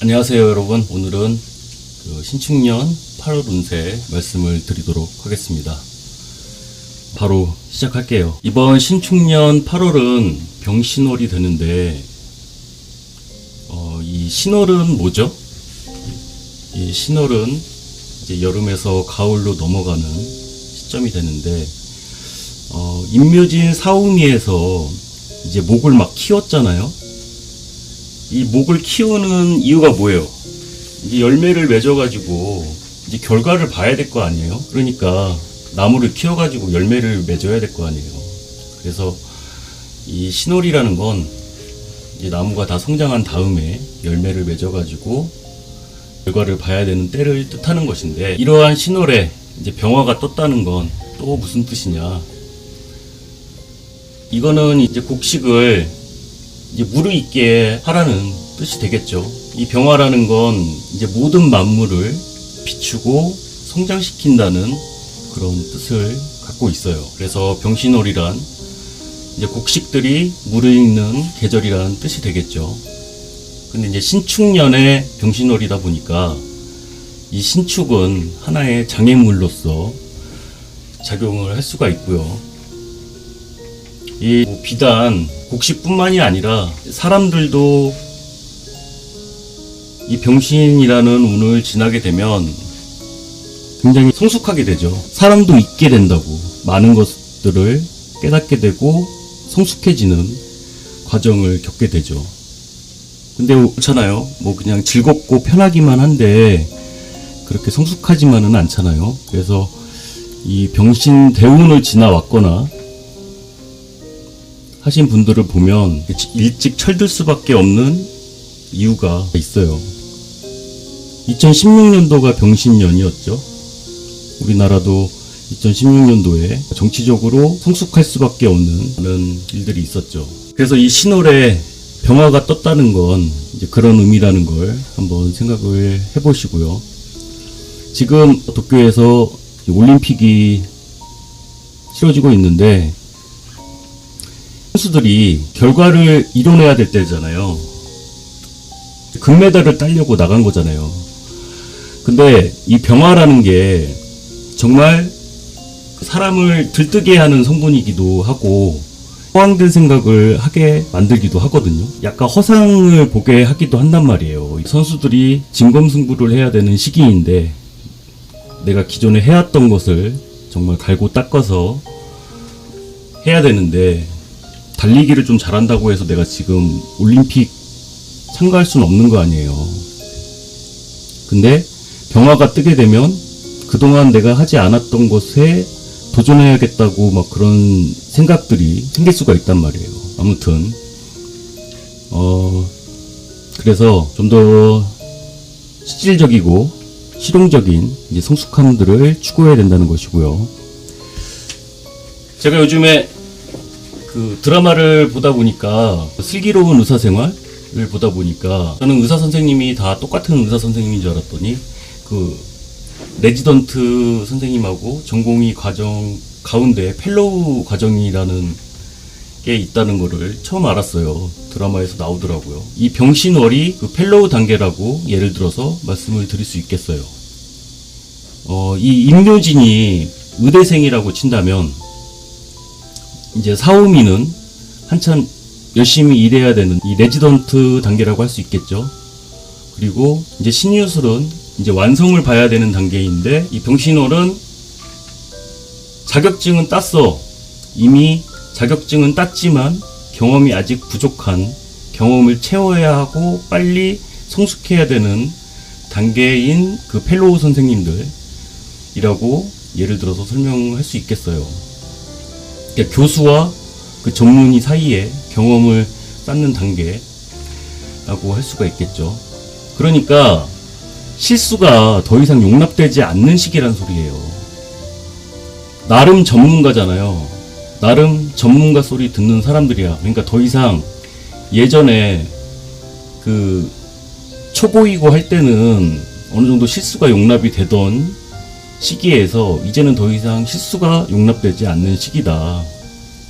안녕하세요 여러분. 오늘은 신축년 8월 운세 말씀을 드리도록 하겠습니다. 바로 시작할게요. 이번 신축년 8월은 병신월이 되는데 이 신월은 뭐죠? 이 신월은 이제 여름에서 가을로 넘어가는 시점이 되는데 임묘진 사우미에서 이제 목을 막 키웠잖아요. 이 목을 키우는 이유가 뭐예요? 이제 열매를 맺어가지고 이제 결과를 봐야 될 거 아니에요? 그러니까 나무를 키워가지고 열매를 맺어야 될 거 아니에요? 그래서 이 신월이라는 건 이제 나무가 다 성장한 다음에 열매를 맺어가지고 결과를 봐야 되는 때를 뜻하는 것인데, 이러한 신월에 이제 병화가 떴다는 건 또 무슨 뜻이냐? 이거는 이제 곡식을 이제 무르익게 하라는 뜻이 되겠죠. 이 병화라는 건 이제 모든 만물을 비추고 성장시킨다는 그런 뜻을 갖고 있어요. 그래서 병신월이란 이제 곡식들이 무르익는 계절이라는 뜻이 되겠죠. 근데 이제 신축년의 병신월이다 보니까 이 신축은 하나의 장애물로서 작용을 할 수가 있고요. 이 비단 곡식뿐만이 아니라 사람들도 이 병신이라는 운을 지나게 되면 굉장히 성숙하게 되죠. 사람도 있게 된다고, 많은 것들을 깨닫게 되고 성숙해지는 과정을 겪게 되죠. 근데 그렇잖아요. 뭐 그냥 즐겁고 편하기만 한데 그렇게 성숙하지만은 않잖아요. 그래서 이 병신 대운을 지나왔거나 하신 분들을 보면 일찍 철들 수밖에 없는 이유가 있어요. 2016년도가 병신년이었죠. 우리나라도 2016년도에 정치적으로 성숙할 수밖에 없는 그런 일들이 있었죠. 그래서 이 신월에 병화가 떴다는 건 이제 그런 의미라는 걸 한번 생각을 해보시고요. 지금 도쿄에서 올림픽이 치러지고 있는데 선수들이 결과를 이뤄내야 될 때잖아요. 금메달을 따려고 나간 거잖아요. 근데 이 병화라는 게 정말 사람을 들뜨게 하는 성분이기도 하고 허황된 생각을 하게 만들기도 하거든요. 약간 허상을 보게 하기도 한단 말이에요. 선수들이 진검승부를 해야 되는 시기인데 내가 기존에 해왔던 것을 정말 갈고 닦아서 해야 되는데, 달리기를 좀 잘한다고 해서 내가 지금 올림픽 참가할 수는 없는 거 아니에요. 근데 병화가 뜨게 되면 그동안 내가 하지 않았던 것에 도전해야겠다고 막 그런 생각들이 생길 수가 있단 말이에요. 아무튼 그래서 좀 더 실질적이고 실용적인 이제 성숙함들을 추구해야 된다는 것이고요. 제가 요즘에 그 드라마를 보다 보니까, 슬기로운 의사생활을 보다 보니까, 저는 의사 선생님이 다 똑같은 의사 선생님인 줄 알았더니 그 레지던트 선생님하고 전공의 과정 가운데 펠로우 과정이라는 게 있다는 거를 처음 알았어요. 드라마에서 나오더라고요. 이 병신월이 그 펠로우 단계라고 예를 들어서 말씀을 드릴 수 있겠어요. 이 임묘진이 의대생이라고 친다면 이제 사오미는 한참 열심히 일해야 되는 이 레지던트 단계라고 할 수 있겠죠. 그리고 이제 신유술은 이제 완성을 봐야 되는 단계인데, 이 병신월은 자격증은 땄어. 이미 자격증은 땄지만 경험이 아직 부족한, 경험을 채워야 하고 빨리 성숙해야 되는 단계인 그 펠로우 선생님들이라고 예를 들어서 설명할 수 있겠어요. 그러니까 교수와 그 전문의 사이에 경험을 쌓는 단계라고 할 수가 있겠죠. 그러니까 실수가 더 이상 용납되지 않는 시기란 소리예요. 나름 전문가잖아요. 나름 전문가 소리 듣는 사람들이야. 그러니까 더 이상 예전에 그 초보이고 할 때는 어느 정도 실수가 용납이 되던 시기에서 이제는 더 이상 실수가 용납되지 않는 시기다.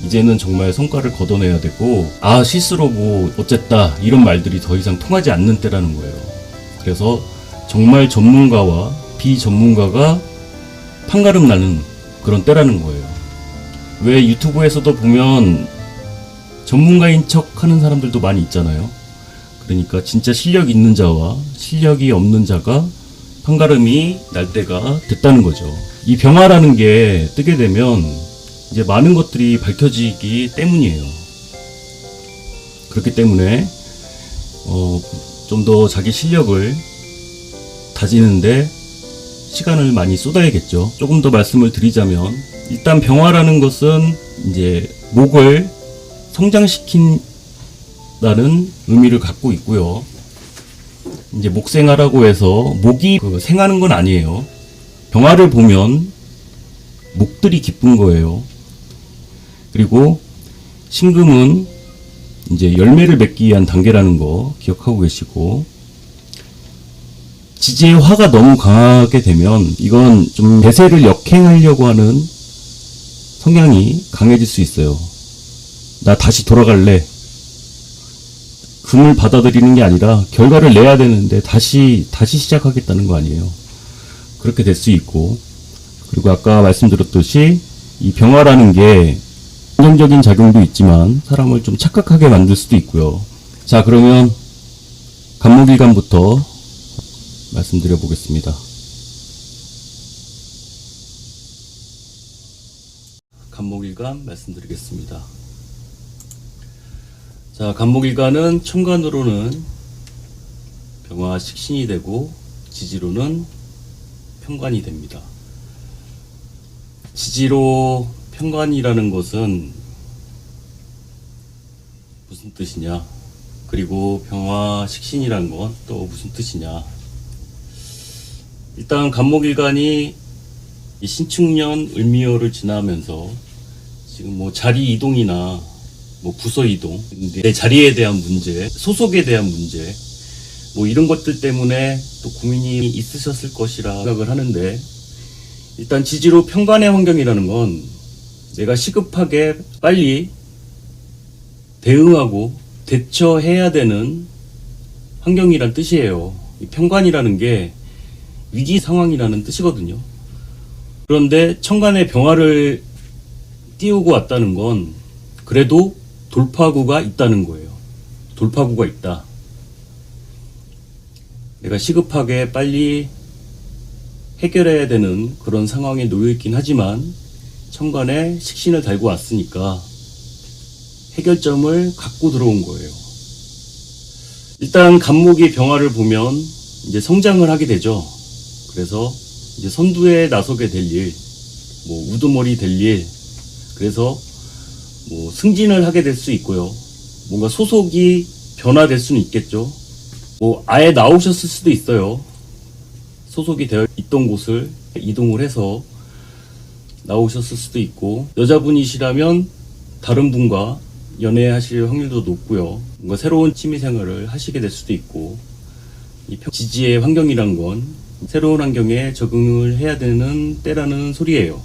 이제는 정말 성과를 거둬내야 되고, 아 실수로 뭐 어쨌다 이런 말들이 더 이상 통하지 않는 때라는 거예요. 그래서 정말 전문가와 비전문가가 판가름 나는 그런 때라는 거예요. 왜 유튜브에서도 보면 전문가인 척 하는 사람들도 많이 있잖아요. 그러니까 진짜 실력 있는 자와 실력이 없는 자가 판가름이 날 때가 됐다는 거죠. 이 병화라는 게 뜨게 되면 이제 많은 것들이 밝혀지기 때문이에요. 그렇기 때문에 좀 더 자기 실력을 다지는데 시간을 많이 쏟아야겠죠. 조금 더 말씀을 드리자면, 일단 병화라는 것은 이제 목을 성장시킨다는 의미를 갖고 있고요. 이제 목생화라고 해서 목이 생하는 건 아니에요. 병화를 보면 목들이 기쁜 거예요. 그리고 신금은 이제 열매를 맺기 위한 단계라는 거 기억하고 계시고, 지지의 화가 너무 강하게 되면 이건 좀 대세를 역행하려고 하는 성향이 강해질 수 있어요. 나 다시 돌아갈래. 금을 받아들이는 게 아니라 결과를 내야 되는데 다시 시작하겠다는 거 아니에요. 그렇게 될 수 있고, 그리고 아까 말씀드렸듯이 이 병화라는 게 긍정적인 작용도 있지만 사람을 좀 착각하게 만들 수도 있고요. 자, 그러면 간목일간부터 말씀드려 보겠습니다. 간목일간 말씀드리겠습니다. 자, 간목일간은 천간으로는 병화 식신이 되고 지지로는 편관이 됩니다. 지지로 편관이라는 것은 무슨 뜻이냐? 그리고 병화 식신이란 건 또 무슨 뜻이냐? 일단 간목일간이 이 신축년 을미월을 지나면서 지금 뭐 자리 이동이나 뭐 부서 이동, 내 자리에 대한 문제, 소속에 대한 문제, 뭐 이런 것들 때문에 또 고민이 있으셨을 것이라 생각을 하는데, 일단 지지로 편관의 환경이라는 건 내가 시급하게 빨리 대응하고 대처해야 되는 환경이란 뜻이에요. 이 편관이라는 게 위기 상황이라는 뜻이거든요. 그런데 천간에 병화를 띄우고 왔다는 건 그래도 돌파구가 있다는 거예요. 돌파구가 있다. 내가 시급하게 빨리 해결해야 되는 그런 상황에 놓여 있긴 하지만 천간에 식신을 달고 왔으니까 해결점을 갖고 들어온 거예요. 일단 간목이 병화를 보면 이제 성장을 하게 되죠. 그래서 이제 선두에 나서게 될 일, 뭐 우두머리 될 일, 그래서 뭐 승진을 하게 될 수 있고요. 뭔가 소속이 변화될 수는 있겠죠. 뭐 아예 나오셨을 수도 있어요. 소속이 되어 있던 곳을 이동을 해서 나오셨을 수도 있고, 여자분이시라면 다른 분과 연애하실 확률도 높고요. 뭔가 새로운 취미생활을 하시게 될 수도 있고, 이 지지의 환경이란 건 새로운 환경에 적응을 해야 되는 때라는 소리예요.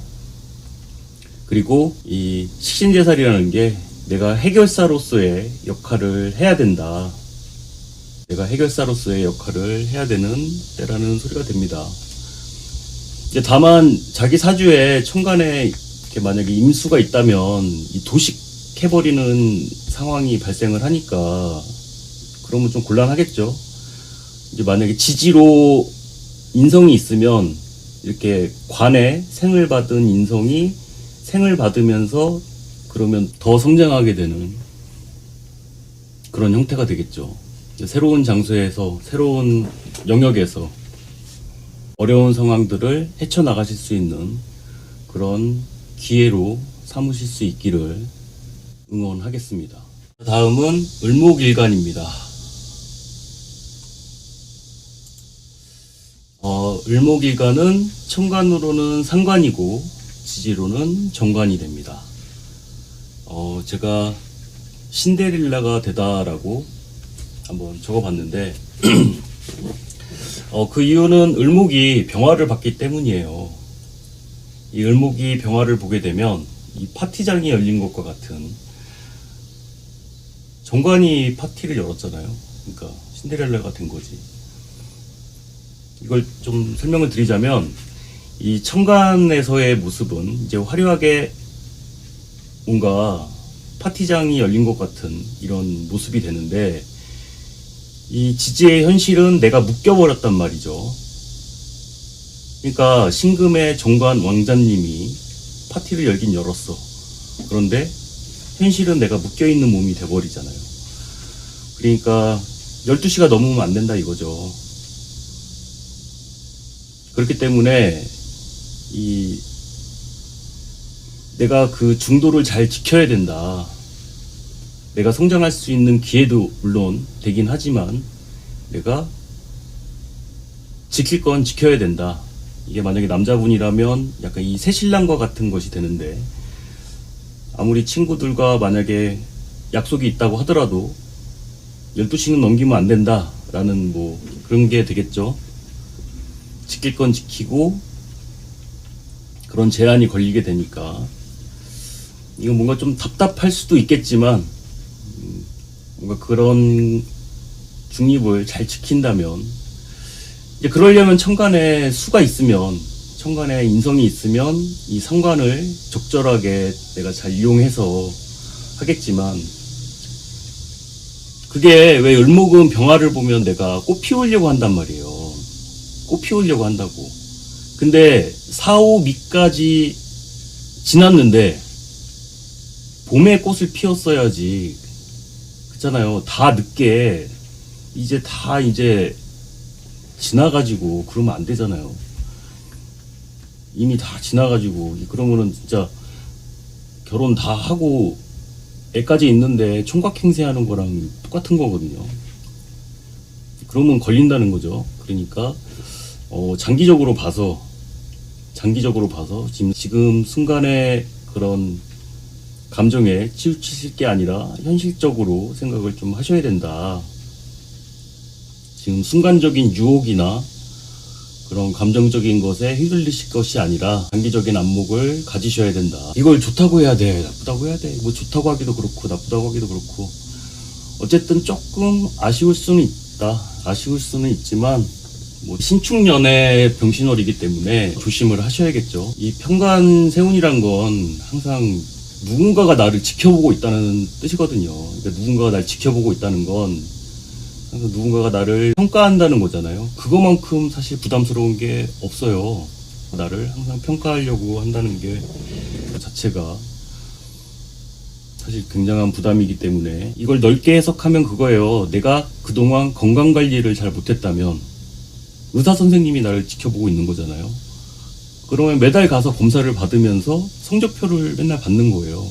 그리고 이 식신제살이라는 게 내가 해결사로서의 역할을 해야 된다. 내가 해결사로서의 역할을 해야 되는 때라는 소리가 됩니다. 이제 다만 자기 사주에 천간에 이렇게 만약에 임수가 있다면 이 도식해버리는 상황이 발생을 하니까 그러면 좀 곤란하겠죠. 이제 만약에 지지로 인성이 있으면 이렇게 관에 생을 받은 인성이 생을 받으면서 그러면 더 성장하게 되는 그런 형태가 되겠죠. 새로운 장소에서, 새로운 영역에서 어려운 상황들을 헤쳐나가실 수 있는 그런 기회로 삼으실 수 있기를 응원하겠습니다. 다음은 을목일간입니다. 을목일간은 천간으로는 상관이고 지지로는 정관이 됩니다. 제가 신데렐라가 되다라고 한번 적어봤는데 그 이유는 을목이 병화를 받기 때문이에요. 이 을목이 병화를 보게 되면 이 파티장이 열린 것과 같은, 정관이 파티를 열었잖아요. 그러니까 신데렐라가 된 거지. 이걸 좀 설명을 드리자면, 이 천간에서의 모습은 이제 화려하게 뭔가 파티장이 열린 것 같은 이런 모습이 되는데, 이 지지의 현실은 내가 묶여버렸단 말이죠. 그러니까 신금의 정관 왕자님이 파티를 열긴 열었어. 그런데 현실은 내가 묶여있는 몸이 돼버리잖아요. 그러니까 12시가 넘으면 안 된다 이거죠. 그렇기 때문에 내가 그 중도를 잘 지켜야 된다. 내가 성장할 수 있는 기회도 물론 되긴 하지만 내가 지킬 건 지켜야 된다. 이게 만약에 남자분이라면 약간 이 새신랑과 같은 것이 되는데, 아무리 친구들과 만약에 약속이 있다고 하더라도 12시는 넘기면 안 된다 라는 뭐 그런 게 되겠죠. 지킬 건 지키고 그런 제한이 걸리게 되니까 이건 뭔가 좀 답답할 수도 있겠지만, 뭔가 그런 중립을 잘 지킨다면, 이제 그러려면 천간에 수가 있으면, 천간에 인성이 있으면 이 상관을 적절하게 내가 잘 이용해서 하겠지만, 그게 왜 을목은 병화를 보면 내가 꽃 피우려고 한단 말이에요. 꽃 피우려고 한다고. 근데 4, 5, 미까지 지났는데 봄에 꽃을 피웠어야지. 그렇잖아요. 다 늦게 이제 지나가지고 그러면 안 되잖아요. 이미 다 지나가지고 그러면은 진짜 결혼 다 하고 애까지 있는데 총각행세하는 거랑 똑같은 거거든요. 그러면 걸린다는 거죠. 그러니까 장기적으로 봐서 지금 순간의 그런 감정에 치우치실 게 아니라 현실적으로 생각을 좀 하셔야 된다. 지금 순간적인 유혹이나 그런 감정적인 것에 휘둘리실 것이 아니라 장기적인 안목을 가지셔야 된다. 이걸 좋다고 해야 돼, 나쁘다고 해야 돼. 뭐 좋다고 하기도 그렇고 나쁘다고 하기도 그렇고, 어쨌든 조금 아쉬울 수는 있다. 아쉬울 수는 있지만 뭐 신축년의 병신월이기 때문에 조심을 하셔야겠죠. 이 편관세운이란 건 항상 누군가가 나를 지켜보고 있다는 뜻이거든요. 그러니까 누군가가 나를 지켜보고 있다는 건 항상 누군가가 나를 평가한다는 거잖아요. 그거만큼 사실 부담스러운 게 없어요. 나를 항상 평가하려고 한다는 게 자체가 사실 굉장한 부담이기 때문에, 이걸 넓게 해석하면 그거예요. 내가 그동안 건강관리를 잘 못했다면 의사 선생님이 나를 지켜보고 있는 거잖아요. 그러면 매달 가서 검사를 받으면서 성적표를 맨날 받는 거예요.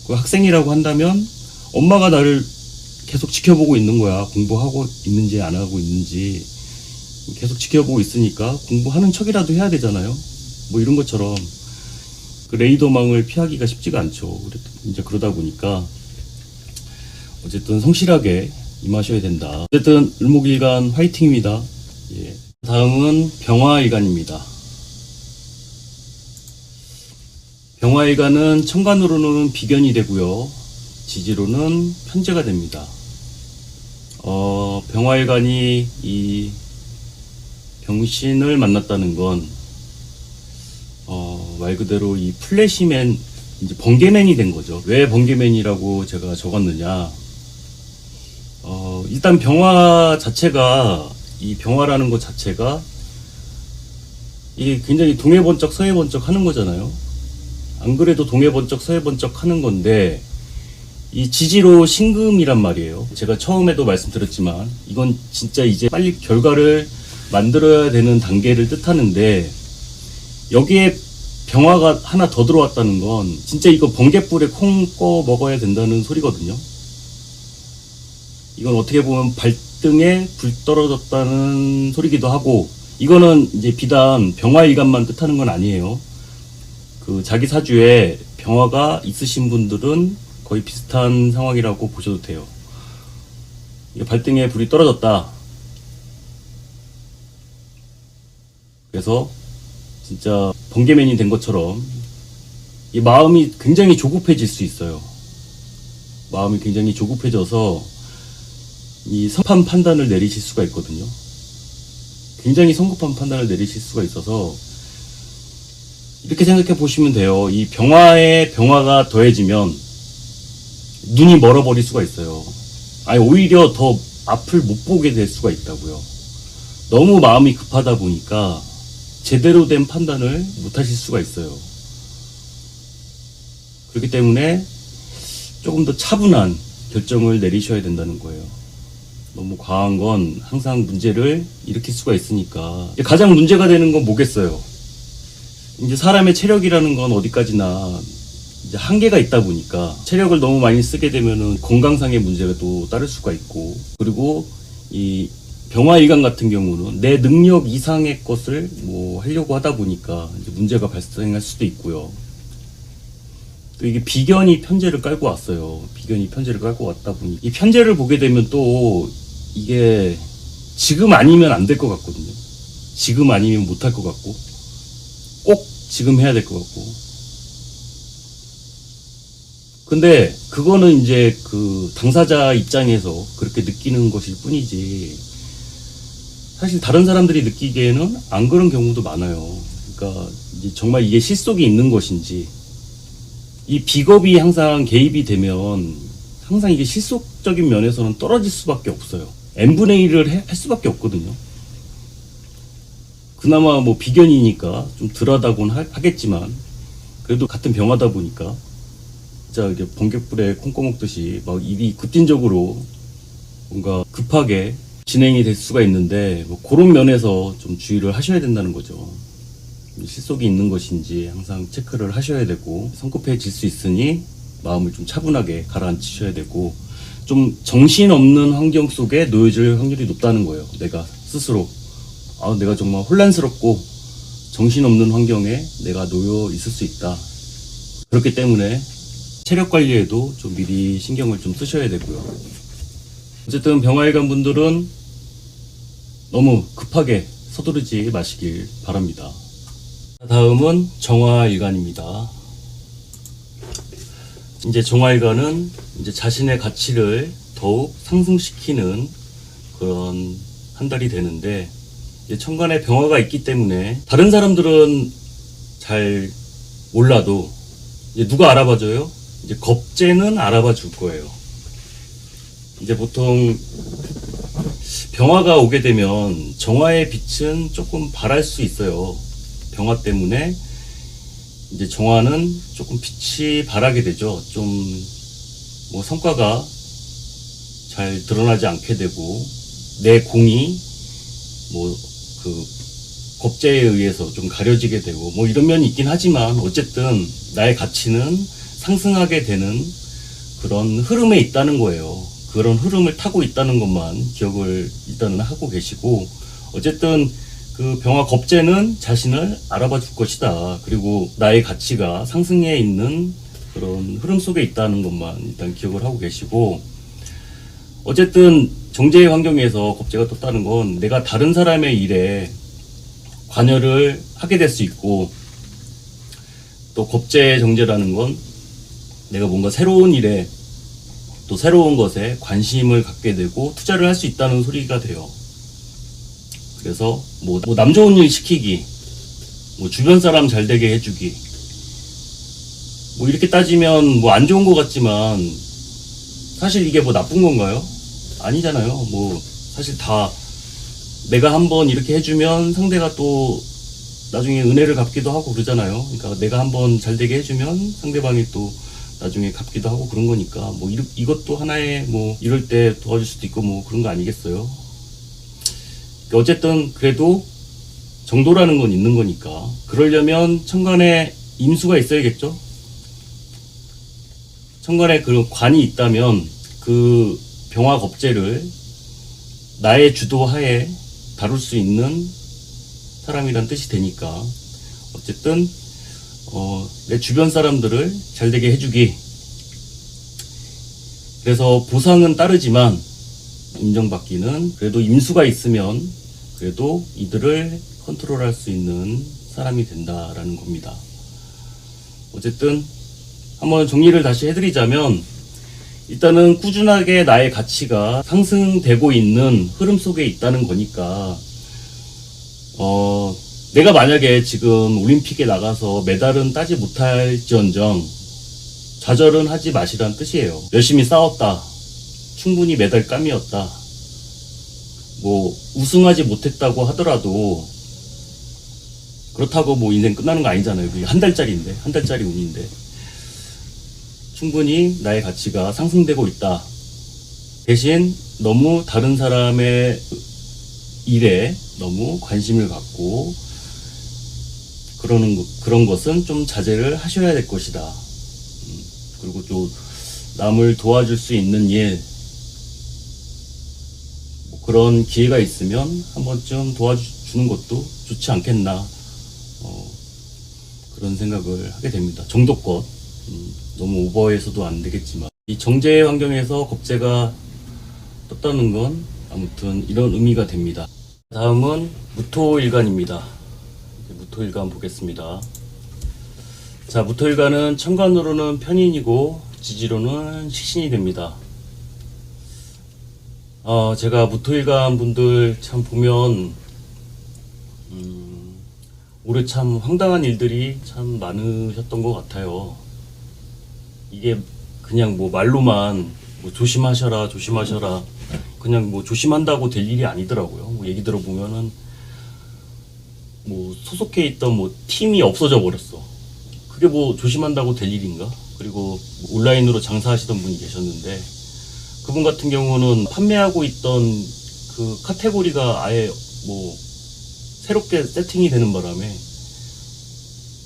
그 학생이라고 한다면 엄마가 나를 계속 지켜보고 있는 거야. 공부하고 있는지 안 하고 있는지 계속 지켜보고 있으니까 공부하는 척이라도 해야 되잖아요. 뭐 이런 것처럼 그 레이더망을 피하기가 쉽지가 않죠. 이제 그러다 보니까 어쨌든 성실하게 임하셔야 된다. 어쨌든 을목일간 화이팅입니다. 예. 다음은 병화일간입니다. 병화일간은 천간으로는 비견이 되고요, 지지로는 편제가 됩니다. 병화일간이 이 병신을 만났다는 건 말 그대로 이 플래시맨, 이제 번개맨이 된 거죠. 왜 번개맨이라고 제가 적었느냐? 일단 병화 자체가, 이 병화라는 것 자체가 이게 굉장히 동해번쩍 서해번쩍 하는 거잖아요. 안 그래도 동해번쩍 서해번쩍 하는 건데, 이 지지로 신금이란 말이에요. 제가 처음에도 말씀드렸지만 이건 진짜 이제 빨리 결과를 만들어야 되는 단계를 뜻하는데, 여기에 병화가 하나 더 들어왔다는 건 진짜 이거 번갯불에 콩 꺼 먹어야 된다는 소리거든요. 이건 어떻게 보면 발등에 불 떨어졌다는 소리기도 하고, 이거는 이제 비단 병화일간만 뜻하는 건 아니에요. 그 자기 사주에 병화가 있으신 분들은 거의 비슷한 상황이라고 보셔도 돼요. 이게 발등에 불이 떨어졌다. 그래서 진짜 번개맨이 된 것처럼 이 마음이 굉장히 조급해질 수 있어요. 마음이 굉장히 조급해져서 이 성판 판단을 내리실 수가 있거든요. 굉장히 성급한 판단을 내리실 수가 있어서 이렇게 생각해 보시면 돼요. 이 병화에 병화가 더해지면 눈이 멀어버릴 수가 있어요. 아니 오히려 더 앞을 못 보게 될 수가 있다고요. 너무 마음이 급하다 보니까 제대로 된 판단을 못 하실 수가 있어요. 그렇기 때문에 조금 더 차분한 결정을 내리셔야 된다는 거예요. 너무 과한 건 항상 문제를 일으킬 수가 있으니까. 가장 문제가 되는 건 뭐겠어요? 이제 사람의 체력이라는 건 어디까지나 이제 한계가 있다 보니까 체력을 너무 많이 쓰게 되면은 건강상의 문제가 또 따를 수가 있고, 그리고 이 병화일간 같은 경우는 내 능력 이상의 것을 뭐 하려고 하다 보니까 이제 문제가 발생할 수도 있고요. 또 이게 비견이 편제를 깔고 왔어요. 비견이 편제를 깔고 왔다 보니 이 편제를 보게 되면 또 이게 지금 아니면 안 될 것 같거든요. 지금 아니면 못 할 것 같고, 꼭 지금 해야 될 것 같고. 근데 그거는 이제 그 당사자 입장에서 그렇게 느끼는 것일 뿐이지, 사실 다른 사람들이 느끼기에는 안 그런 경우도 많아요. 그러니까 이제 정말 이게 실속이 있는 것인지, 이 비겁이 항상 개입이 되면 항상 이게 실속적인 면에서는 떨어질 수밖에 없어요. n분의 1을 할 수밖에 없거든요. 그나마 뭐 비견이니까 좀 덜하다고는 하겠지만, 그래도 같은 병하다 보니까 진짜 이렇게 번갯불에 콩 꺼먹듯이 막 일이 급진적으로 뭔가 급하게 진행이 될 수가 있는데, 뭐 그런 면에서 좀 주의를 하셔야 된다는 거죠. 실속이 있는 것인지 항상 체크를 하셔야 되고, 성급해질 수 있으니 마음을 좀 차분하게 가라앉히셔야 되고, 좀 정신없는 환경 속에 놓여질 확률이 높다는 거예요. 내가 스스로 내가 정말 혼란스럽고 정신없는 환경에 내가 놓여 있을 수 있다. 그렇기 때문에 체력 관리에도 좀 미리 신경을 좀 쓰셔야 되고요. 어쨌든 병화일간 분들은 너무 급하게 서두르지 마시길 바랍니다. 다음은 정화일간입니다. 이제 정화일간은 이제 자신의 가치를 더욱 상승시키는 그런 한 달이 되는데, 이제 천간에 병화가 있기 때문에 다른 사람들은 잘 몰라도 이제 누가 알아봐줘요? 이제 겁재는 알아봐 줄 거예요. 이제 보통 병화가 오게 되면 정화의 빛은 조금 바랄 수 있어요. 병화 때문에 이제 정화는 조금 빛이 바라게 되죠. 좀 뭐 성과가 잘 드러나지 않게 되고, 내 공이 뭐 그 겁재에 의해서 좀 가려지게 되고, 뭐 이런 면이 있긴 하지만 어쨌든 나의 가치는 상승하게 되는 그런 흐름에 있다는 거예요. 그런 흐름을 타고 있다는 것만 기억을 일단은 하고 계시고, 어쨌든 그 병화 겁재는 자신을 알아봐 줄 것이다. 그리고 나의 가치가 상승해 있는 그런 흐름 속에 있다는 것만 일단 기억을 하고 계시고, 어쨌든 정제의 환경에서 겁재가 떴다는 건 내가 다른 사람의 일에 관여를 하게 될 수 있고, 또 겁재의 정제라는 건 내가 뭔가 새로운 일에 또 새로운 것에 관심을 갖게 되고 투자를 할 수 있다는 소리가 돼요. 그래서 뭐 남 좋은 일 시키기, 뭐 주변 사람 잘 되게 해주기, 뭐 이렇게 따지면 뭐 안 좋은 것 같지만 사실 이게 뭐 나쁜 건가요? 아니잖아요. 뭐 사실 다 내가 한번 이렇게 해주면 상대가 또 나중에 은혜를 갚기도 하고 그러잖아요. 그러니까 내가 한번 잘 되게 해주면 상대방이 또 나중에 갚기도 하고 그런 거니까, 뭐 이것도 하나의 뭐 이럴 때 도와줄 수도 있고 뭐 그런 거 아니겠어요? 어쨌든 그래도 정도라는 건 있는 거니까, 그러려면 천간에 임수가 있어야겠죠? 천간에 그 관이 있다면 그 병화 겁재를 나의 주도하에 다룰 수 있는 사람이란 뜻이 되니까, 어쨌든 내 주변 사람들을 잘 되게 해주기, 그래서 보상은 따르지만 인정받기는 그래도 임수가 있으면 그래도 이들을 컨트롤할 수 있는 사람이 된다라는 겁니다. 어쨌든 한번 정리를 다시 해드리자면, 일단은 꾸준하게 나의 가치가 상승되고 있는 흐름 속에 있다는 거니까 내가 만약에 지금 올림픽에 나가서 메달은 따지 못할지언정 좌절은 하지 마시란 뜻이에요. 열심히 싸웠다. 충분히 메달감이었다. 뭐 우승하지 못했다고 하더라도 그렇다고 뭐 인생 끝나는 거 아니잖아요. 그게 한 달짜리인데, 한 달짜리 운인데 충분히 나의 가치가 상승되고 있다. 대신 너무 다른 사람의 일에 너무 관심을 갖고 그런 것은 좀 자제를 하셔야 될 것이다. 그리고 또 남을 도와줄 수 있는 일, 뭐 그런 기회가 있으면 한 번쯤 도와주는 것도 좋지 않겠나. 그런 생각을 하게 됩니다. 정도껏 너무 오버해서도 안 되겠지만 이 정제 환경에서 겁재가 떴다는 건 아무튼 이런 의미가 됩니다. 다음은 무토일간입니다. 무토일간 보겠습니다. 자, 무토일간은 천간으로는 편인이고 지지로는 식신이 됩니다. 제가 무토일간 분들 참 보면 올해 참 황당한 일들이 참 많으셨던 것 같아요. 이게 그냥 뭐 말로만 뭐 조심하셔라 조심하셔라 그냥 뭐 조심한다고 될 일이 아니더라고요. 뭐 얘기 들어보면은 뭐 소속해 있던 뭐 팀이 없어져 버렸어. 그게 뭐 조심한다고 될 일인가? 그리고 온라인으로 장사하시던 분이 계셨는데 그분 같은 경우는 판매하고 있던 그 카테고리가 아예 뭐 새롭게 세팅이 되는 바람에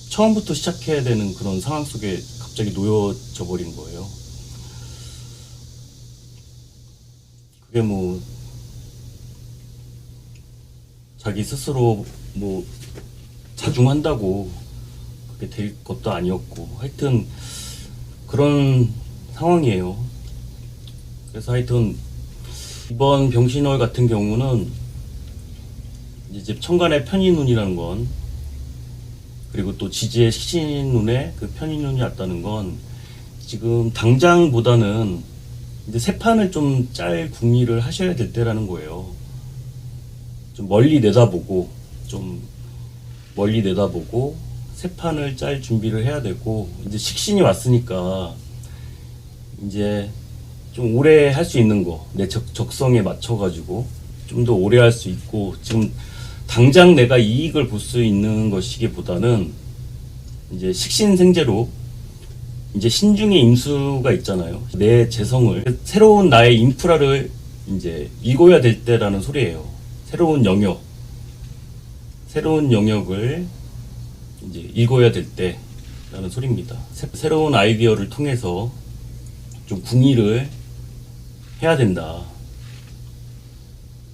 처음부터 시작해야 되는 그런 상황 속에 갑자기 놓여져 버린 거예요. 그게 뭐 자기 스스로 뭐 자중한다고 그게 될 것도 아니었고 하여튼 그런 상황이에요. 그래서 하여튼 이번 병신월 같은 경우는 이제 천간의 편인운이라는 건 그리고 또 지지의 식신운에 그 편인운이 왔다는 건 지금 당장보다는 이제 새 판을 좀 짤 궁리를 하셔야 될 때라는 거예요. 좀 멀리 내다보고 새 판을 짤 준비를 해야 되고 이제 식신이 왔으니까 이제 좀 오래 할 수 있는 거 내 적성에 맞춰 가지고 좀 더 오래 할 수 있고 지금 당장 내가 이익을 볼 수 있는 것이기보다는 이제 식신생재로 이제 신중의 임수가 있잖아요. 내 재성을 새로운 나의 인프라를 이제 읽어야 될 때라는 소리예요. 새로운 영역을 이제 읽어야 될 때라는 소리입니다. 새로운 아이디어를 통해서 좀 궁리를 해야 된다.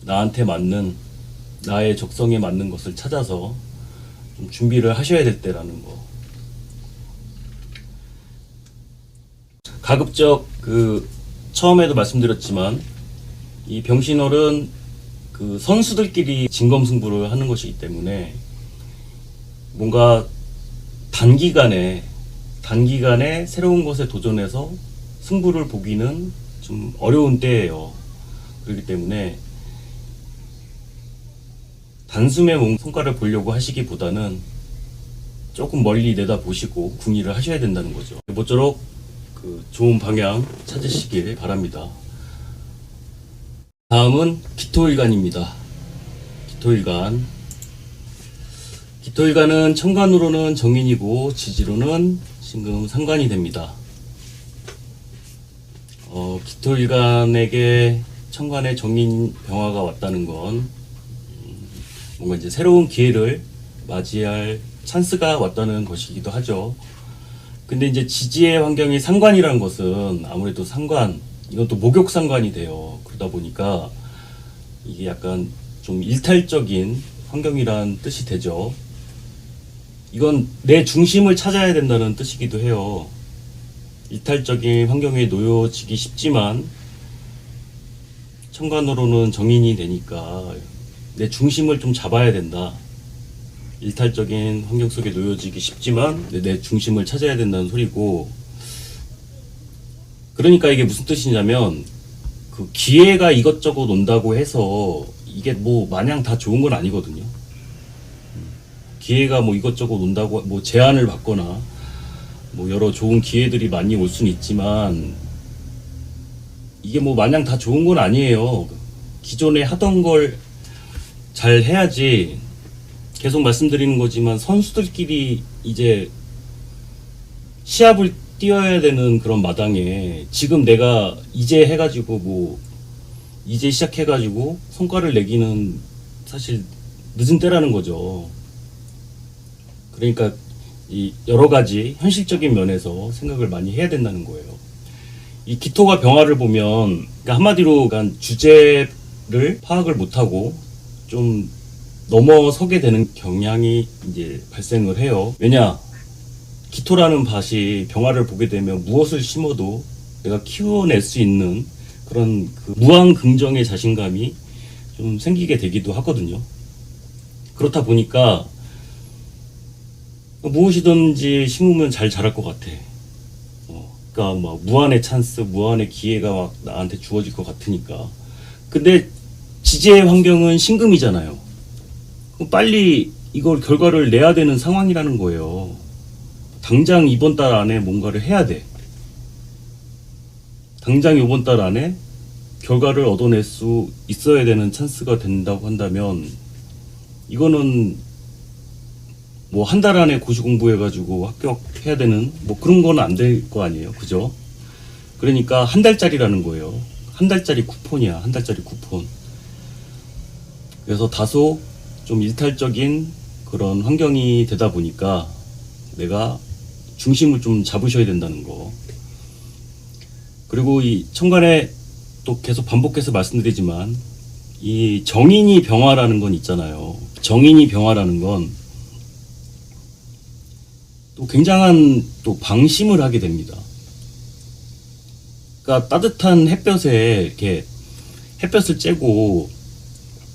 나한테 맞는 나의 적성에 맞는 것을 찾아서 좀 준비를 하셔야 될 때라는 거. 가급적 그 처음에도 말씀드렸지만 이 병신월은 그 선수들끼리 진검승부를 하는 것이기 때문에 뭔가 단기간에 새로운 것에 도전해서 승부를 보기는 좀 어려운 때예요. 그렇기 때문에 단숨에 성과를 보려고 하시기보다는 조금 멀리 내다보시고 궁리를 하셔야 된다는 거죠. 모쪼록 그 좋은 방향 찾으시길 바랍니다. 다음은 기토일간입니다. 기토일간은 천간으로는 정인이고 지지로는 신금 상관이 됩니다. 기토일간에게 천간에 정인 병화가 왔다는 건 뭔가 이제 새로운 기회를 맞이할 찬스가 왔다는 것이기도 하죠. 근데 이제 지지의 환경이 상관이라는 것은 아무래도 이건 또 목욕 상관이 돼요. 그러다 보니까 이게 약간 좀 일탈적인 환경이란 뜻이 되죠. 이건 내 중심을 찾아야 된다는 뜻이기도 해요. 일탈적인 환경에 놓여지기 쉽지만 천간으로는 정인이 되니까 내 중심을 좀 잡아야 된다. 일탈적인 환경 속에 놓여지기 쉽지만 내 중심을 찾아야 된다는 소리고, 그러니까 이게 무슨 뜻이냐면 그 기회가 이것저것 온다고 해서 이게 뭐 마냥 다 좋은 건 아니거든요. 기회가 뭐 이것저것 온다고 뭐 제안을 받거나 뭐 여러 좋은 기회들이 많이 올 수는 있지만 이게 뭐 마냥 다 좋은 건 아니에요. 기존에 하던 걸 잘 해야지. 계속 말씀드리는 거지만 선수들끼리 이제 시합을 뛰어야 되는 그런 마당에 지금 내가 이제 해가지고 뭐 이제 시작해가지고 성과를 내기는 사실 늦은 때라는 거죠. 그러니까 이 여러 가지 현실적인 면에서 생각을 많이 해야 된다는 거예요. 이 기토가 병화를 보면 그러니까 한마디로 그러니까 주제를 파악을 못하고 좀 넘어서게 되는 경향이 이제 발생을 해요. 왜냐? 기토라는 밭이 병화를 보게 되면 무엇을 심어도 내가 키워낼 수 있는 그런 그 무한 긍정의 자신감이 좀 생기게 되기도 하거든요. 그렇다 보니까 무엇이든지 심으면 잘 자랄 것 같아. 그러니까 막 무한의 찬스, 무한의 기회가 막 나한테 주어질 것 같으니까. 근데 지지의 환경은 신금이잖아요. 그럼 빨리 이걸 결과를 내야 되는 상황이라는 거예요. 당장 이번 달 안에 뭔가를 해야 돼. 당장 이번 달 안에 결과를 얻어낼 수 있어야 되는 찬스가 된다고 한다면 이거는 뭐 한 달 안에 고시 공부해가지고 합격해야 되는 뭐 그런 건 안 될 거 아니에요. 그죠? 그러니까 한 달짜리라는 거예요. 한 달짜리 쿠폰이야. 한 달짜리 쿠폰. 그래서 다소 좀 일탈적인 그런 환경이 되다 보니까 내가 중심을 좀 잡으셔야 된다는 거. 그리고 이 천간에 또 계속 반복해서 말씀드리지만 이 정인이 병화라는 건 있잖아요. 정인이 병화라는 건 또 굉장한 또 방심을 하게 됩니다. 그러니까 따뜻한 햇볕에 이렇게 햇볕을 쬐고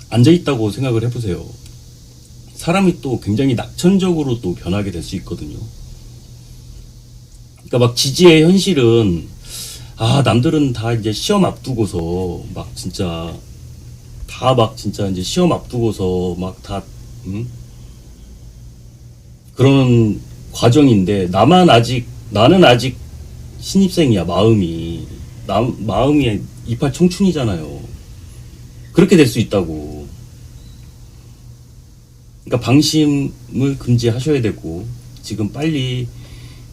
앉아 있다고 생각을 해보세요. 사람이 또 굉장히 낙천적으로 또 변하게 될 수 있거든요. 그러니까 막 지지의 현실은 남들은 다 이제 시험 앞두고서 막 진짜 다 막 진짜 이제 시험 앞두고서 막 다 그런 과정인데 나는 아직 신입생이야. 마음이 이팔 청춘이잖아요. 그렇게 될 수 있다고. 그러니까 방심을 금지하셔야 되고 지금 빨리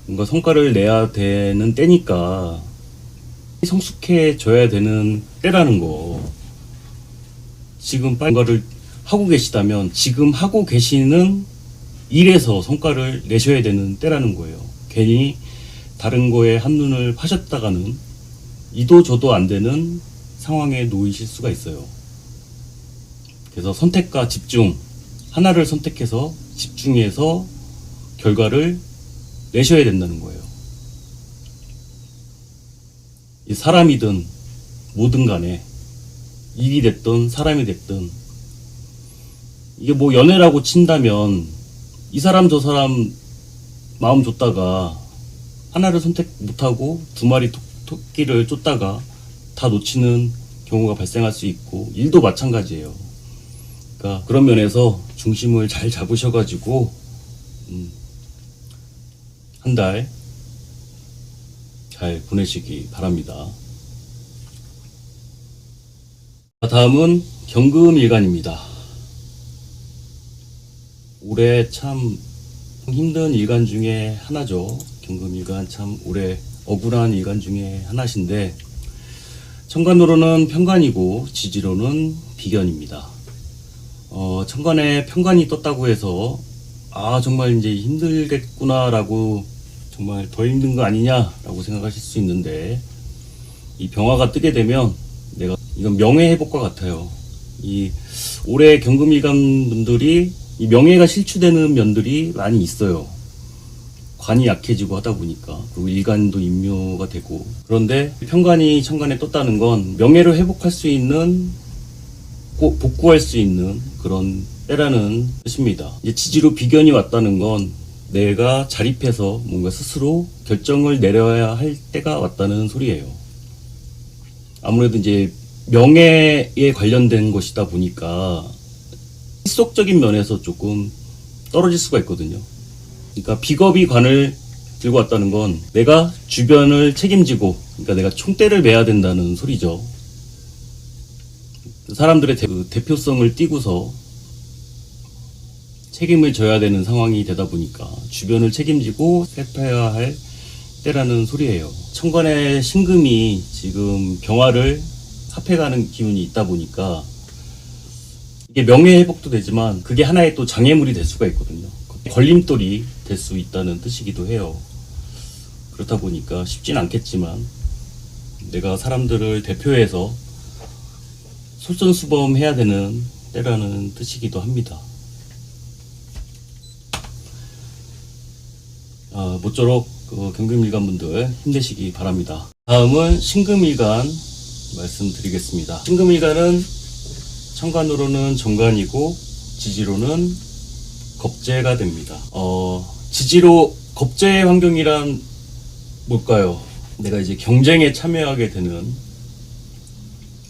뭔가 성과를 내야 되는 때니까 성숙해져야 되는 때라는 거. 지금 빨리 뭔가를 하고 계시다면 지금 하고 계시는 일에서 성과를 내셔야 되는 때라는 거예요. 괜히 다른 거에 한눈을 파셨다가는 이도 저도 안 되는 상황에 놓이실 수가 있어요. 그래서 선택과 집중, 하나를 선택해서 집중해서 결과를 내셔야 된다는 거예요. 이 사람이든 뭐든 간에 일이 됐든 사람이 됐든 이게 뭐 연애라고 친다면 이 사람 저 사람 마음 줬다가 하나를 선택 못하고 두 마리 토끼를 쫓다가 다 놓치는 경우가 발생할 수 있고 일도 마찬가지예요. 그러니까 그런 면에서 중심을 잘 잡으셔가지고 한 달 잘 보내시기 바랍니다. 다음은 경금일간입니다. 올해 참 힘든 일간 중에 하나죠. 경금일간 참 올해 억울한 일간 중에 하나신데 천간으로는 편관이고 지지로는 비견입니다. 천간에 편관이 떴다고 해서 정말 이제 힘들겠구나라고 정말 더 힘든 거 아니냐라고 생각하실 수 있는데 이 병화가 뜨게 되면 이건 명예회복과 같아요. 이 올해 경금일간 분들이 이 명예가 실추되는 면들이 많이 있어요. 관이 약해지고 하다 보니까 그리고 일간도 인묘가 되고 그런데 편관이 천간에 떴다는 건 명예를 회복할 수 있는 복구할 수 있는 그런 때라는 뜻입니다. 이제 지지로 비견이 왔다는 건 내가 자립해서 뭔가 스스로 결정을 내려야 할 때가 왔다는 소리예요. 아무래도 이제 명예에 관련된 것이다 보니까 실속적인 면에서 조금 떨어질 수가 있거든요. 그러니까 비겁이 관을 들고 왔다는 건 내가 주변을 책임지고, 그러니까 내가 총대를 매야 된다는 소리죠. 사람들의 대표성을 띠고서 책임을 져야 되는 상황이 되다 보니까 주변을 책임지고 살펴야 할 때라는 소리예요. 천간의 신금이 지금 병화를 합해가는 기운이 있다 보니까 이게 명예회복도 되지만 그게 하나의 또 장애물이 될 수가 있거든요. 걸림돌이 될 수 있다는 뜻이기도 해요. 그렇다 보니까 쉽진 않겠지만 내가 사람들을 대표해서 솔선수범해야 되는 때라는 뜻이기도 합니다. 모쪼록 경금일간분들 힘내시기 바랍니다. 다음은 신금일간 말씀드리겠습니다. 신금일간은 천간으로는 정간이고 지지로는 겁재가 됩니다. 지지로 겁재의 환경이란 뭘까요? 내가 이제 경쟁에 참여하게 되는,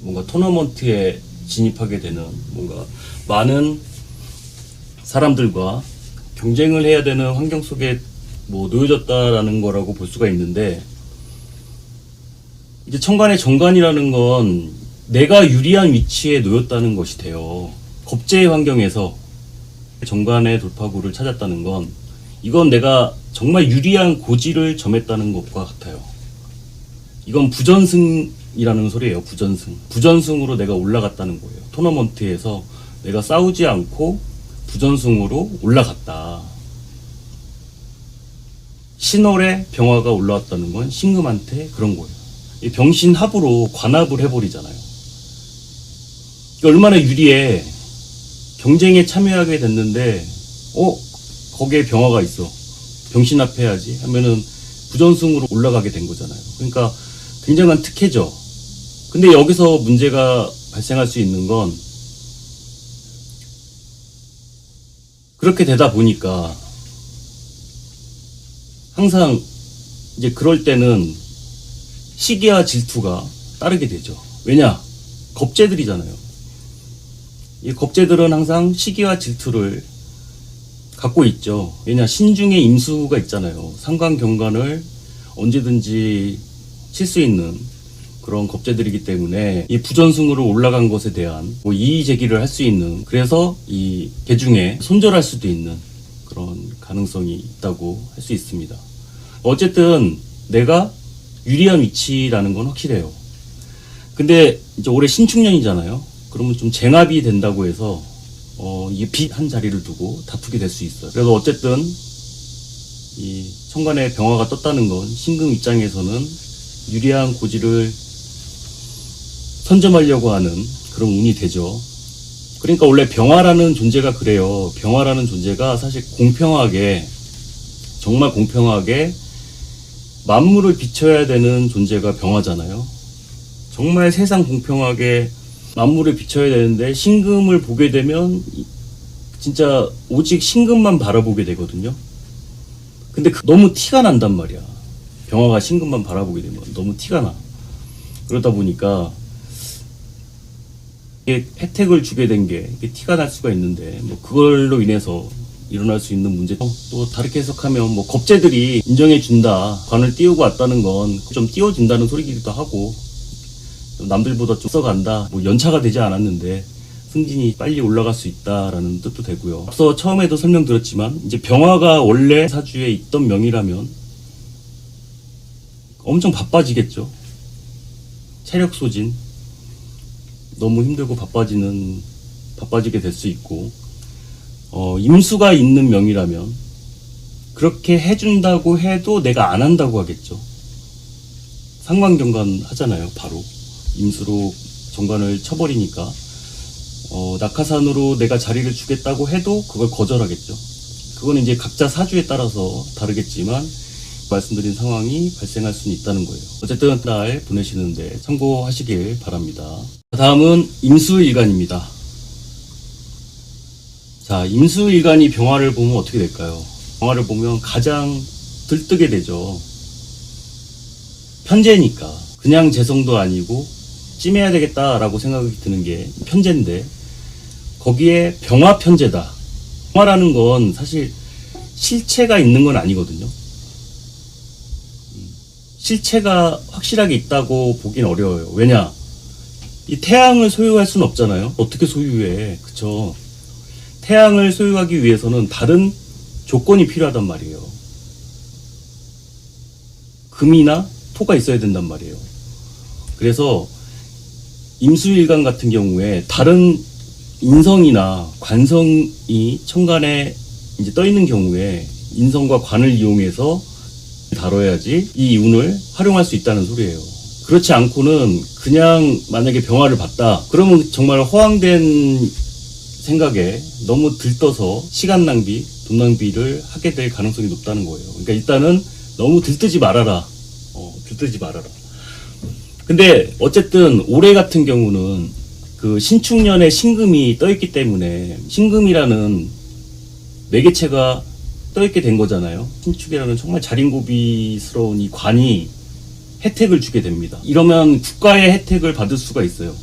뭔가 토너먼트에 진입하게 되는, 뭔가 많은 사람들과 경쟁을 해야 되는 환경 속에 놓여졌다라는 거라고 볼 수가 있는데, 이제 천간의 정간이라는 건 내가 유리한 위치에 놓였다는 것이 돼요. 겁재의 환경에서 정간의 돌파구를 찾았다는 건, 이건 내가 정말 유리한 고지를 점했다는 것과 같아요. 이건 부전승이라는 소리예요. 부전승으로 내가 올라갔다는 거예요. 토너먼트에서 내가 싸우지 않고 부전승으로 올라갔다. 신월에 병화가 올라왔다는 건 신금한테 그런 거예요. 병신합으로 관합을 해버리잖아요. 얼마나 유리해. 경쟁에 참여하게 됐는데 거기에 병화가 있어. 병신합해야지 하면은 부전승으로 올라가게 된 거잖아요. 그러니까 굉장한 특혜죠. 근데 여기서 문제가 발생할 수 있는 건, 그렇게 되다 보니까 항상 이제 그럴 때는 시기와 질투가 따르게 되죠. 왜냐? 겁재들이잖아요. 이 겁재들은 항상 시기와 질투를 갖고 있죠. 왜냐? 신중에 임수가 있잖아요. 상관경관을 언제든지 칠 수 있는 그런 겁재들이기 때문에 이 부전승으로 올라간 것에 대한 이의 제기를 할 수 있는, 그래서 이 개중에 손절할 수도 있는 그런 가능성이 있다고 할 수 있습니다. 어쨌든 내가 유리한 위치라는 건 확실해요. 근데 이제 올해 신축년이잖아요. 그러면 좀 쟁합이 된다고 해서 이게 빚 한 자리를 두고 다투게 될 수 있어요. 그래서 어쨌든 이 천간에 병화가 떴다는 건 신금 입장에서는 유리한 고지를 선점하려고 하는 그런 운이 되죠. 그러니까 원래 병화라는 존재가 그래요. 병화라는 존재가 사실 공평하게, 정말 공평하게 만물을 비춰야 되는 존재가 병화잖아요. 정말 세상 공평하게 만물을 비춰야 되는데 신금을 보게 되면 진짜 오직 신금만 바라보게 되거든요. 근데 너무 티가 난단 말이야. 병화가 신금만 바라보게 되면 너무 티가 나. 그러다 보니까 이게 혜택을 주게 된 게 티가 날 수가 있는데, 그걸로 인해서 일어날 수 있는 문제, 또 다르게 해석하면 겁재들이 인정해준다, 관을 띄우고 왔다는 건 좀 띄워준다는 소리기도 하고, 남들보다 좀 써간다, 연차가 되지 않았는데 승진이 빨리 올라갈 수 있다라는 뜻도 되고요. 앞서 처음에도 설명드렸지만 이제 병화가 원래 사주에 있던 명이라면 엄청 바빠지겠죠. 체력 소진, 너무 힘들고 바빠지게 될 수 있고, 임수가 있는 명이라면 그렇게 해준다고 해도 내가 안 한다고 하겠죠. 상관경관 하잖아요. 바로 임수로 정관을 쳐버리니까 낙하산으로 내가 자리를 주겠다고 해도 그걸 거절하겠죠. 그건 이제 각자 사주에 따라서 다르겠지만 말씀드린 상황이 발생할 수는 있다는 거예요. 어쨌든 날 보내시는데 참고하시길 바랍니다. 다음은 임수일간입니다. 자, 임수일간이 병화를 보면 어떻게 될까요? 병화를 보면 가장 들뜨게 되죠. 편재니까. 그냥 재성도 아니고 찜해야 되겠다라고 생각이 드는 게 편재인데, 거기에 병화 편재다. 평화라는 건 사실 실체가 있는 건 아니거든요. 실체가 확실하게 있다고 보긴 어려워요. 왜냐? 이 태양을 소유할 수는 없잖아요. 어떻게 소유해? 그쵸? 태양을 소유하기 위해서는 다른 조건이 필요하단 말이에요. 금이나 토가 있어야 된단 말이에요. 그래서 임수일간 같은 경우에 다른 인성이나 관성이 천간에 이제 떠 있는 경우에 인성과 관을 이용해서 다뤄야지 이 운을 활용할 수 있다는 소리예요. 그렇지 않고는 그냥 만약에 병화를 봤다 그러면 정말 허황된 생각에 너무 들떠서 시간 낭비, 돈 낭비를 하게 될 가능성이 높다는 거예요. 그러니까 일단은 너무 들뜨지 말아라. 들뜨지 말아라. 근데 어쨌든 올해 같은 경우는 그 신축년에 신금이 떠있기 때문에 신금이라는 매개체가 떠있게 된 거잖아요. 신축이라는 정말 자린고비스러운 이 관이 혜택을 주게 됩니다. 이러면 국가의 혜택을 받을 수가 있어요.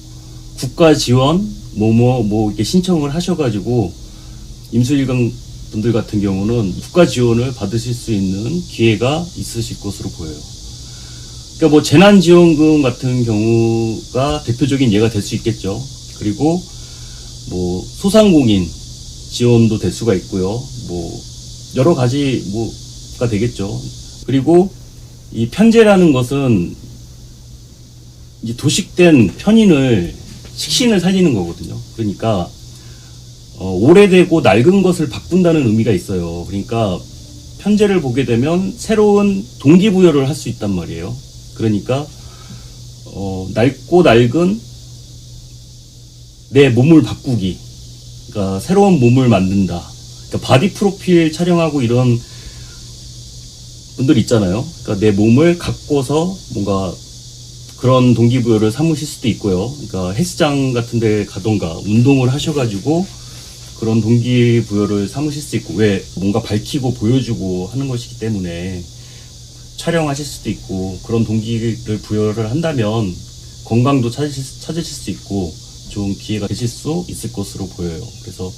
국가 지원, 이렇게 신청을 하셔가지고 임수일간 분들 같은 경우는 국가 지원을 받으실 수 있는 기회가 있으실 것으로 보여요. 그러니까 뭐 재난지원금 같은 경우가 대표적인 예가 될 수 있겠죠. 그리고 뭐 소상공인 지원도 될 수가 있고요. 뭐 여러 가지 뭐가 되겠죠. 그리고 이 편제라는 것은 이제 도식된 편인을 식신을 살리는 거거든요. 그러니까 오래되고 낡은 것을 바꾼다는 의미가 있어요. 그러니까 편제를 보게 되면 새로운 동기부여를 할 수 있단 말이에요. 그러니까 낡고 낡은 내 몸을 바꾸기, 그러니까 새로운 몸을 만든다. 그러니까 바디 프로필 촬영하고 이런 분들 있잖아요. 그러니까 내 몸을 가꿔서 뭔가 그런 동기부여를 삼으실 수도 있고요. 그러니까 헬스장 같은 데 가던가 운동을 하셔가지고 그런 동기부여를 삼으실 수 있고, 왜 뭔가 밝히고 보여주고 하는 것이기 때문에 촬영하실 수도 있고, 그런 동기를 부여를 한다면 건강도 찾으실 수 있고 좋은 기회가 되실 수 있을 것으로 보여요. 그래서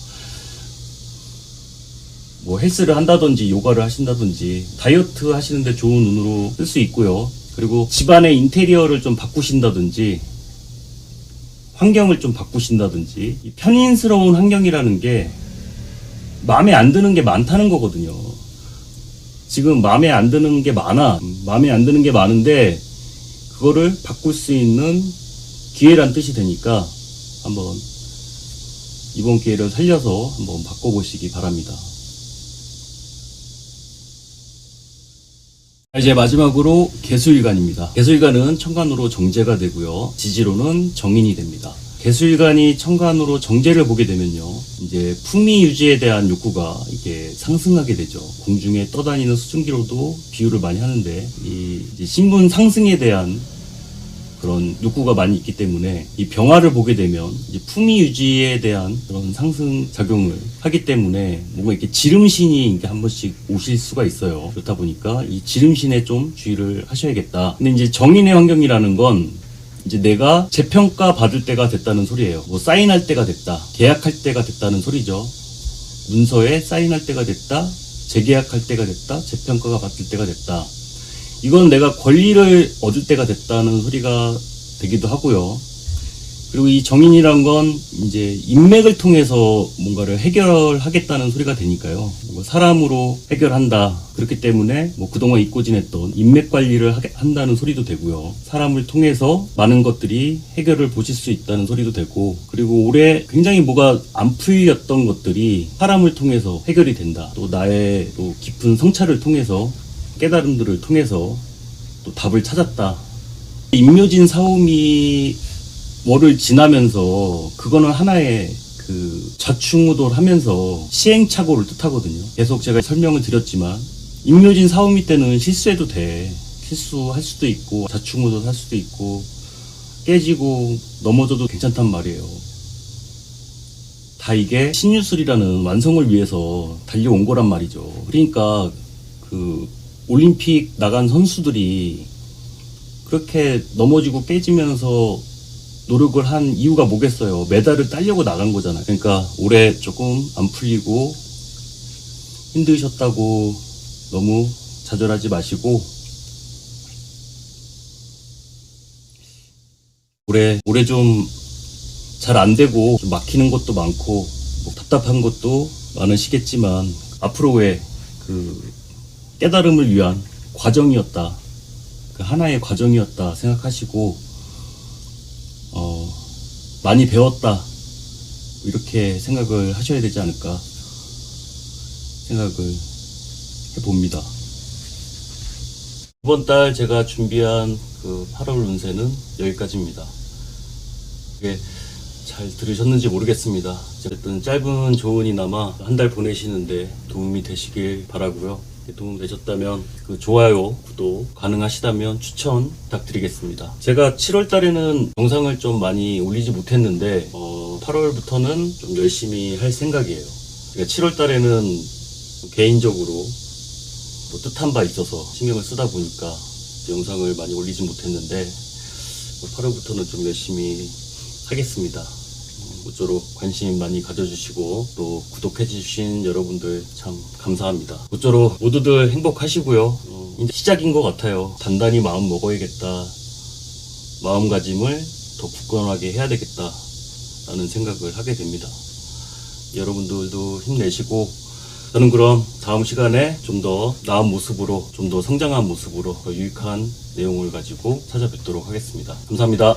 뭐 헬스를 한다든지 요가를 하신다든지 다이어트 하시는데 좋은 운으로 쓸 수 있고요. 그리고 집안의 인테리어를 좀 바꾸신다든지 환경을 좀 바꾸신다든지, 이 편인스러운 환경이라는 게 마음에 안 드는 게 많다는 거거든요. 지금 마음에 안 드는 게 많아. 마음에 안 드는 게 많은데 그거를 바꿀 수 있는 기회란 뜻이 되니까 한번 이번 기회를 살려서 한번 바꿔보시기 바랍니다. 이제 마지막으로 개수일간입니다. 개수일간은 천간으로 정제가 되고요. 지지로는 정인이 됩니다. 개수일간이 천간으로 정제를 보게 되면요, 이제 품위 유지에 대한 욕구가 이게 상승하게 되죠. 공중에 떠다니는 수증기로도 비유를 많이 하는데, 이제 신분 상승에 대한 그런 욕구가 많이 있기 때문에 이 병화를 보게 되면 이제 품위 유지에 대한 그런 상승 작용을 하기 때문에 뭔가 이렇게 지름신이 이렇게 한 번씩 오실 수가 있어요. 그렇다 보니까 이 지름신에 좀 주의를 하셔야겠다. 근데 이제 정인의 환경이라는 건 이제 내가 재평가 받을 때가 됐다는 소리예요. 뭐 사인할 때가 됐다, 계약할 때가 됐다는 소리죠. 문서에 사인할 때가 됐다, 재계약할 때가 됐다, 재평가가 받을 때가 됐다. 이건 내가 권리를 얻을 때가 됐다는 소리가 되기도 하고요. 그리고 이 정인이란 건 이제 인맥을 통해서 뭔가를 해결하겠다는 소리가 되니까요. 뭐 사람으로 해결한다. 그렇기 때문에 뭐 그동안 잊고 지냈던 인맥 관리를 한다는 소리도 되고요. 사람을 통해서 많은 것들이 해결을 보실 수 있다는 소리도 되고, 그리고 올해 굉장히 뭐가 안 풀렸던 것들이 사람을 통해서 해결이 된다. 또 나의 또 깊은 성찰을 통해서, 깨달음들을 통해서 또 답을 찾았다. 임묘진 사오미 월을 지나면서 그거는 하나의 그 좌충우돌 하면서 시행착오를 뜻하거든요. 계속 제가 설명을 드렸지만 임묘진 사오미 때는 실수해도 돼. 실수할 수도 있고 좌충우돌 할 수도 있고 깨지고 넘어져도 괜찮단 말이에요. 다 이게 신유술이라는 완성을 위해서 달려온 거란 말이죠. 그러니까 그 올림픽 나간 선수들이 그렇게 넘어지고 깨지면서 노력을 한 이유가 뭐겠어요? 메달을 따려고 나간 거잖아요. 그러니까 올해 조금 안 풀리고 힘드셨다고 너무 좌절하지 마시고 올해 좀 잘 안 되고 좀 막히는 것도 많고 뭐 답답한 것도 많으시겠지만 앞으로의 그 깨달음을 위한 과정이었다. 그 하나의 과정이었다 생각하시고 많이 배웠다 이렇게 생각을 하셔야 되지 않을까 생각을 해봅니다. 이번 달 제가 준비한 그 8월 운세는 여기까지입니다. 이게 잘 들으셨는지 모르겠습니다. 어쨌든 짧은 조언이나마 한 달 보내시는데 도움이 되시길 바라고요. 도움 되셨다면 그 좋아요, 구독 가능하시다면 추천 부탁드리겠습니다. 제가 7월 달에는 영상을 좀 많이 올리지 못했는데 8월부터는 좀 열심히 할 생각이에요. 그러니까 7월 달에는 개인적으로 뭐 뜻한 바 있어서 신경을 쓰다 보니까 영상을 많이 올리지 못했는데 8월부터는 좀 열심히 하겠습니다. 모쪼록 관심 많이 가져주시고 또 구독해주신 여러분들 참 감사합니다. 모쪼록 모두들 행복하시고요. 이제 시작인 것 같아요. 단단히 마음 먹어야겠다. 마음가짐을 더 굳건하게 해야 되겠다 라는 생각을 하게 됩니다. 여러분들도 힘내시고 저는 그럼 다음 시간에 좀 더 나은 모습으로 좀 더 성장한 모습으로 더 유익한 내용을 가지고 찾아뵙도록 하겠습니다. 감사합니다.